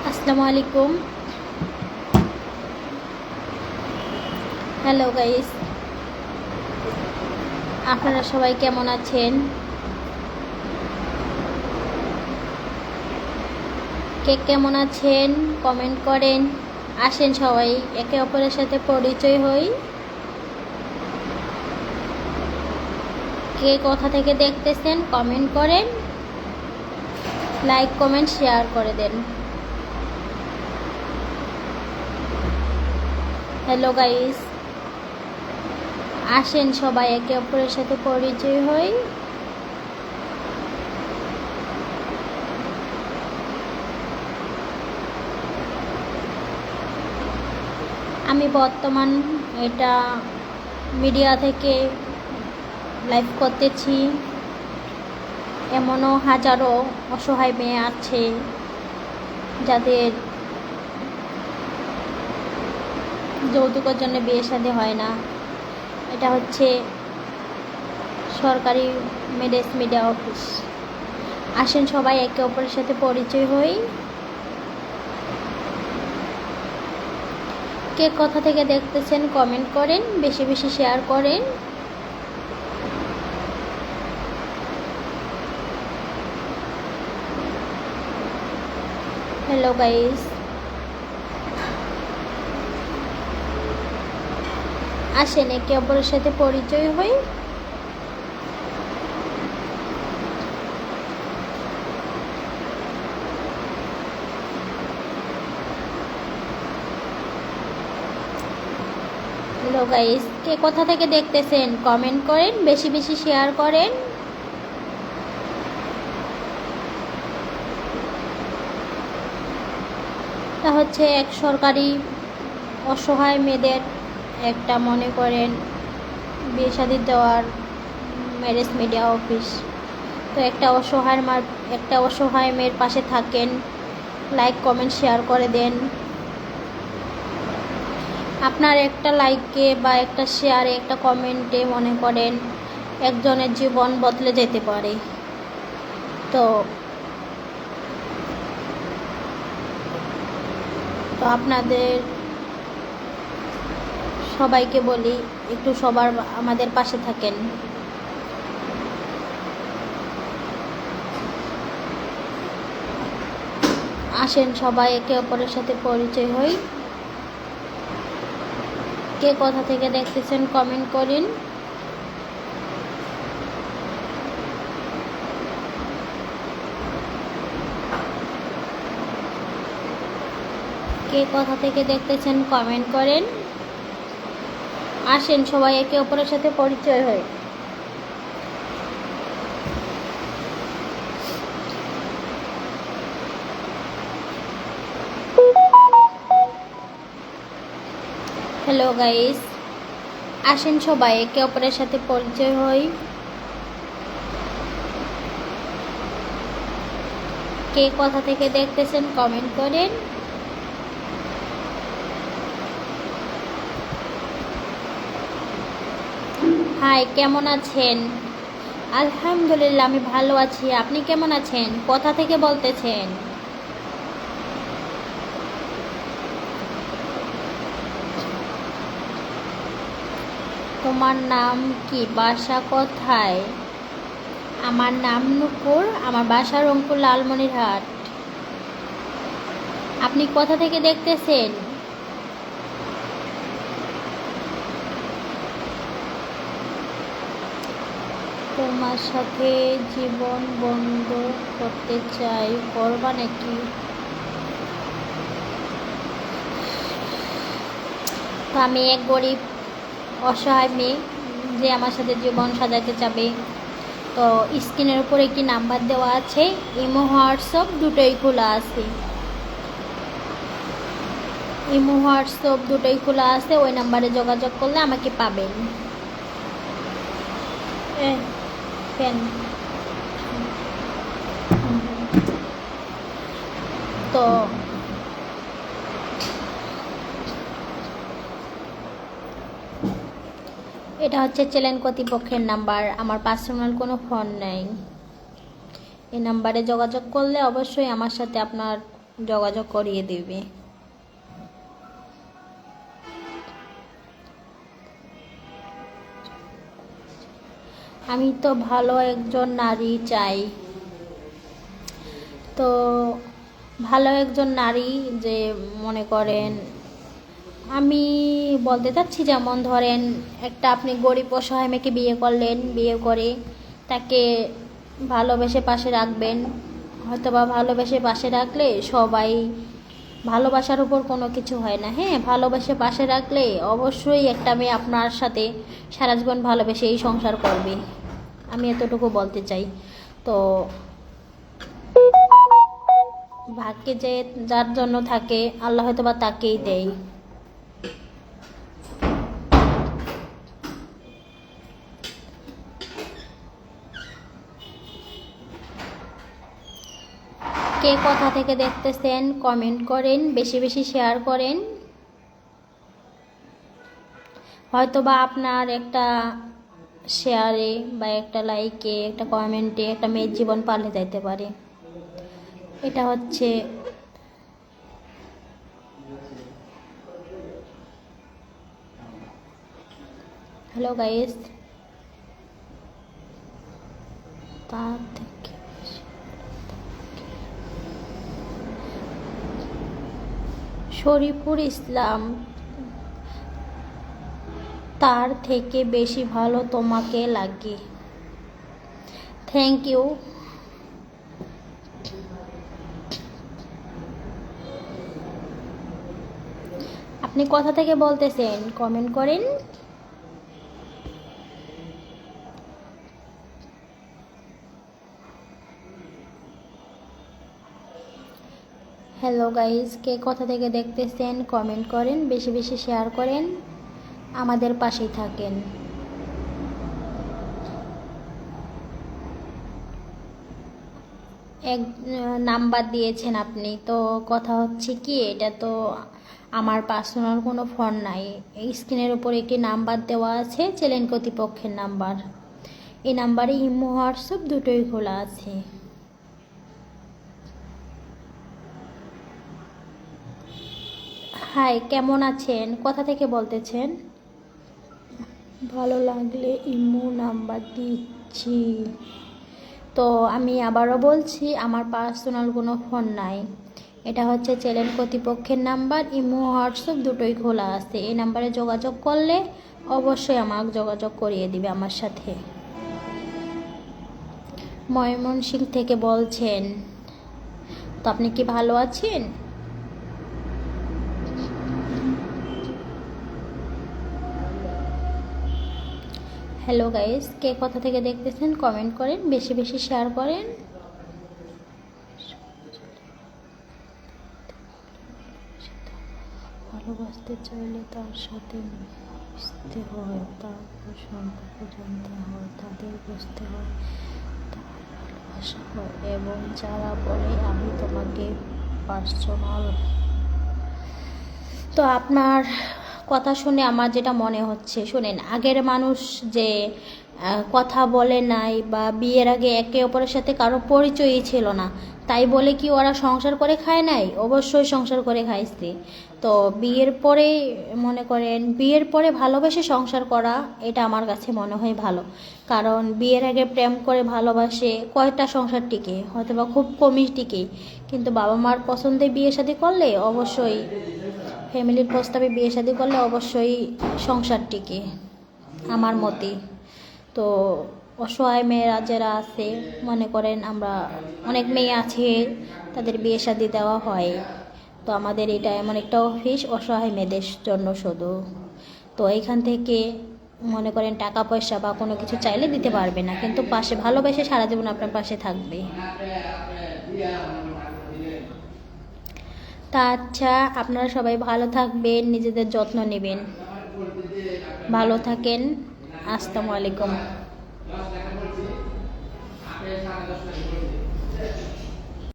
আসসালামু আলাইকুম। Hello guys, আপনারা সবাই কেমন আছেন? কে কেমন আছেন কমেন্ট করেন। আসেন সবাই একে অপরের সাথে পরিচয় হই। কে কোথা থেকে দেখতেছেন কমেন্ট করেন, লাইক কমেন্ট শেয়ার করে দেন। হ্যালো গাইস, আসেন সবাই একে অপরের সাথে পরিচয় হই। আমি বর্তমান এটা মিডিয়া থেকে লাইভ করতেছি। এমনও হাজারো অসহায় মেয়ে আছে যাদের যৌতুকের জন্য বিয়ে শাদী হয় না। এটা হচ্ছে সরকারি ম্যারেজ মিডিয়া অফিস। আসেন সবাই একে অপরের সাথে পরিচয় হই। কে কোথা থেকে দেখতেছেন কমেন্ট করেন, বেশি বেশি শেয়ার করেন। হ্যালো গাইস, আসেন একে অপরের সাথে পরিচয় হই। হ্যালো গাইস, কে কোথা থেকে দেখতেছেন কমেন্ট করেন, বেশি বেশি শেয়ার করেন। তা হচ্ছে এক সরকারি অসহায় মেয়েদের একটা মনে করেন বিয়ে শাদী দেওয়ার ম্যারেজ মিডিয়া অফিস। তো একটা অসহায় মেয়ের পাশে থাকেন, লাইক কমেন্ট শেয়ার করে দেন। আপনার একটা লাইকে বা একটা শেয়ারে একটা কমেন্টে মনে করেন একজনের জীবন বদলে যেতে পারে। তো আপনাদের সবাইকে বলি একটু সবার আমাদের পাশে থাকেন। আসেন সবাই একে অপরের সাথে পরিচয় হই। কে কোথা থেকে দেখতেছেন কমেন্ট করেন। কে কোথা থেকে দেখতেছেন কমেন্ট করেন। আসেন সবাই একে অপরের সাথে পরিচয় হই। হ্যালো গাইস, আসেন সবাই একে অপরের সাথে পরিচয় হই। কে কোথা থেকে দেখতেছেন কমেন্ট করেন। হাই, কেমন আছেন? আলহামদুলিল্লাহ আমি ভালো আছি। আপনি কেমন আছেন? কোথা থেকে বলতেছেন? তোমার নাম কি? বাসা কোথায়? আমার নাম নূপুর, আমার বাসা রংপুর লালমনিরহাট। আপনি কোথা থেকে দেখতেছেন? তোমার সাথে জীবন বন্ধ করতে চাই, করবা নাকি? তো আমি এক গরিব অসহায় মেয়ে যে আমার সাথে জীবন সাজাতে চাবে। তো স্ক্রিনের উপর একটি নাম্বার দেওয়া আছে, ইমো হোয়াটসঅ্যাপ দুটোই খোলা আছে। ইমো হোয়াটসঅ্যাপ দুটোই খোলা আছে, ওই নাম্বারে যোগাযোগ করলে আমাকে পাবেন। তো এটা হচ্ছে চ্যানেল কর্তৃপক্ষের নাম্বার, আমার পার্সোনাল কোনো ফোন নেই। এই নাম্বারে যোগাযোগ করলে অবশ্যই আমার সাথে আপনার যোগাযোগ করিয়ে দেবে। আমি তো ভালো একজন নারী চাই। তো ভালো একজন নারী যে মনে করেন, আমি বলতে চাচ্ছি যেমন ধরেন একটা আপনি গরিব অসহায় মেয়েকে বিয়ে করলেন, বিয়ে করে তাকে ভালোবেসে পাশে রাখবেন। হয়তোবা ভালোবেসে পাশে রাখলে সবাই, ভালোবাসার উপর কোনো কিছু হয় না, হ্যাঁ, ভালোবেসে পাশে রাখলে অবশ্যই একটা মেয়ে আপনার সাথে সারা জীবন ভালোবেসেই সংসার করবে, আমি এতটুকু বলতে চাই। তো ভাগ্যে যে যার জন্য থাকে আল্লাহ হয়তো বা তাকেই দেয়। কে কোথা থেকে দেখতেছেন কমেন্ট করেন, বেশি বেশি শেয়ার করেন। হয়তোবা আপনার একটা শেয়ারে বা একটা লাইকে, একটা কমেন্টে একটা মেয়ের জীবন পাল্টে যাইতে পারে। এটা হচ্ছে হ্যালো গাইস, তার থেকে শরীফুল ইসলাম, তার থেকে বেশি ভালো তোমাকে লাগে। Thank you. আপনি কোথা থেকে বলতেছেন কমেন্ট করেন। হ্যালো গাইজ, কে কোথা থেকে দেখতেছেন কমেন্ট করেন, বেশি বেশি শেয়ার করেন, আমাদের পাশেই থাকেন। এক নাম্বার দিয়েছেন আপনি, তো কথা হচ্ছে কি, এটা তো আমার পার্সোনাল কোনো ফোন নাই। এই স্ক্রিনের উপর একটি নাম্বার দেওয়া আছে, চ্যানেল কর্তৃপক্ষের নাম্বার। এই নাম্বারে ইমো হোয়াটসঅ্যাপ দুটোই খোলা আছে। হাই, কেমন আছেন, কোথা থেকে বলতেছেন? ভালো লাগলে ইমো নাম্বার দিচ্ছি। তো আমি আবারও বলছি, আমার পার্সোনাল কোনো ফোন নাই, এটা হচ্ছে চ্যানেল কর্তৃপক্ষের নাম্বার। ইমো হোয়াটসঅ্যাপ দুটোই খোলা আছে। এই নাম্বারে যোগাযোগ করলে অবশ্যই আমাকে যোগাযোগ করিয়ে দিবে আমার সাথে। ময়মনসিংহ থেকে বলছেন, তো আপনি কি ভালো আছেন? হ্যালো গাইস, কে কোথা থেকে দেখতেছেন কমেন্ট করেন, বেশি বেশি শেয়ার করেন। ভালোবাসতে চাইলে তার সাথে মিশতে হয়, তারপর সম্পর্ক জানতে হয়, তাদের বুঝতে হয়, তার ভালোবাসা হয়, এবং যারা বলে আমি তোমাকে পার্সোনাল। তো আপনার কথা শুনে আমার যেটা মনে হচ্ছে, শুনেন, আগের মানুষ যে কথা বলে নাই বা বিয়ের আগে একে অপরের সাথে কারো পরিচয়ই ছিল না, তাই বলে কি ওরা সংসার করে খায় নাই? অবশ্যই সংসার করে খাইছে। তো বিয়ের পরে মনে করেন, বিয়ের পরে ভালোবেসে সংসার করা, এটা আমার কাছে মনে হয় ভালো। কারণ বিয়ের আগে প্রেম করে ভালোবাসে কয়টা সংসার টিকে, হয়তো বা খুব কমই টিকে। কিন্তু বাবা মার পছন্দে বিয়ে শাদী করলে অবশ্যই, ফ্যামিলির প্রস্তাবে বিয়ে শাদী করলে অবশ্যই সংসার টিকে আমার মতে। তো অসহায় মেয়েরা যারা আছে, মনে করেন আমরা অনেক মেয়ে আছে তাদের বিয়ে শাদী দেওয়া হয়। তো আমাদের এটা এমন একটা অফিস অসহায় মেয়েদের জন্য শুধু। তো এইখান থেকে মনে করেন টাকা পয়সা বা কোনো কিছু চাইলে দিতে পারবে না, কিন্তু পাশে ভালোবেসে সারা জীবন আপনার পাশে থাকবে। তা আচ্ছা, আপনারা সবাই ভালো থাকবেন, নিজেদের যত্ন নেবেন, ভালো থাকেন। আসসালামু আলাইকুম।